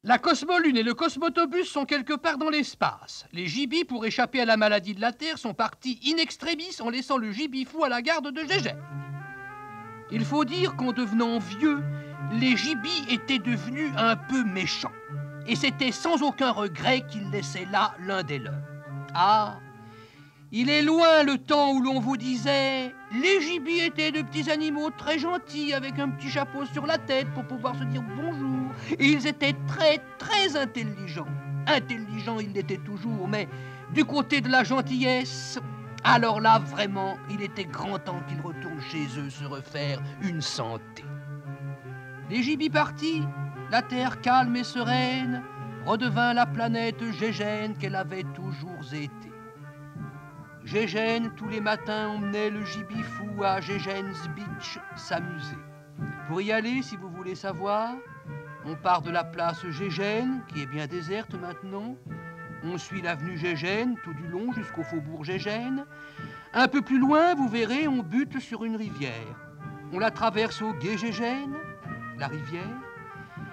La Cosmolune et le Cosmotobus sont quelque part dans l'espace. Les gibis, pour échapper à la maladie de la Terre, sont partis in extremis en laissant le gibifou à la garde de Gégène. Il faut dire qu'en devenant vieux, les gibis étaient devenus un peu méchants. Et c'était sans aucun regret qu'ils laissaient là l'un des leurs. Ah, il est loin le temps où l'on vous disait « Les gibis étaient de petits animaux très gentils avec un petit chapeau sur la tête pour pouvoir se dire bonjour. Et ils étaient très, très intelligents. » Intelligents, ils l'étaient toujours, mais du côté de la gentillesse, alors là, vraiment, il était grand temps qu'ils retournent chez eux se refaire une santé. Les gibis partis, la terre calme et sereine redevint la planète Gégène qu'elle avait toujours été. Gégène, tous les matins, emmenait le gibifou à Gégène's Beach s'amuser. Pour y aller, si vous voulez savoir, on part de la place Gégène, qui est bien déserte maintenant. On suit l'avenue Gégène tout du long jusqu'au faubourg Gégène. Un peu plus loin, vous verrez, on bute sur une rivière. On la traverse au gué Gégène, la rivière,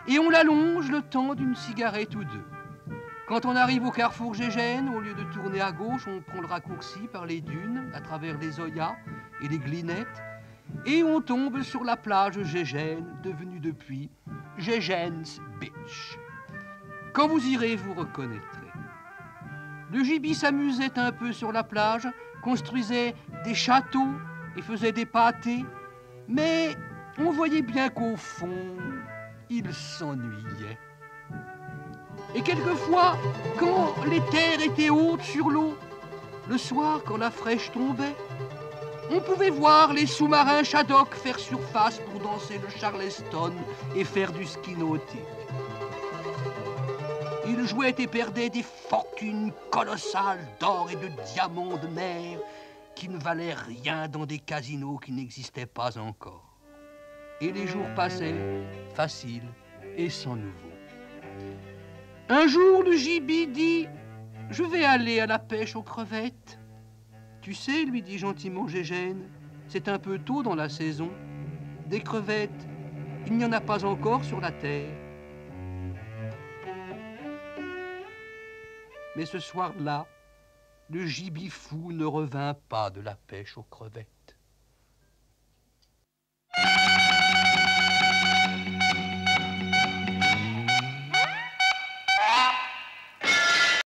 et on la longe le temps d'une cigarette ou deux. Quand on arrive au carrefour Gégène, au lieu de tourner à gauche, on prend le raccourci par les dunes, à travers les oyas et les glinettes, et on tombe sur la plage Gégène, devenue depuis Gégène's Beach. Quand vous irez, vous reconnaîtrez. Le gibi s'amusait un peu sur la plage, construisait des châteaux et faisait des pâtés, mais on voyait bien qu'au fond, il s'ennuyait. Et quelquefois, quand les terres étaient hautes sur l'eau, le soir, quand la fraîche tombait, on pouvait voir les sous-marins Shaddock faire surface pour danser le Charleston et faire du ski nautique. Ils jouaient et perdaient des fortunes colossales d'or et de diamants de mer qui ne valaient rien dans des casinos qui n'existaient pas encore. Et les jours passaient faciles et sans nouveau. Un jour, le gibi dit « Je vais aller à la pêche aux crevettes. » « Tu sais, lui dit gentiment Gégène, c'est un peu tôt dans la saison. Des crevettes, il n'y en a pas encore sur la terre. » Mais ce soir-là, le gibifou ne revint pas de la pêche aux crevettes.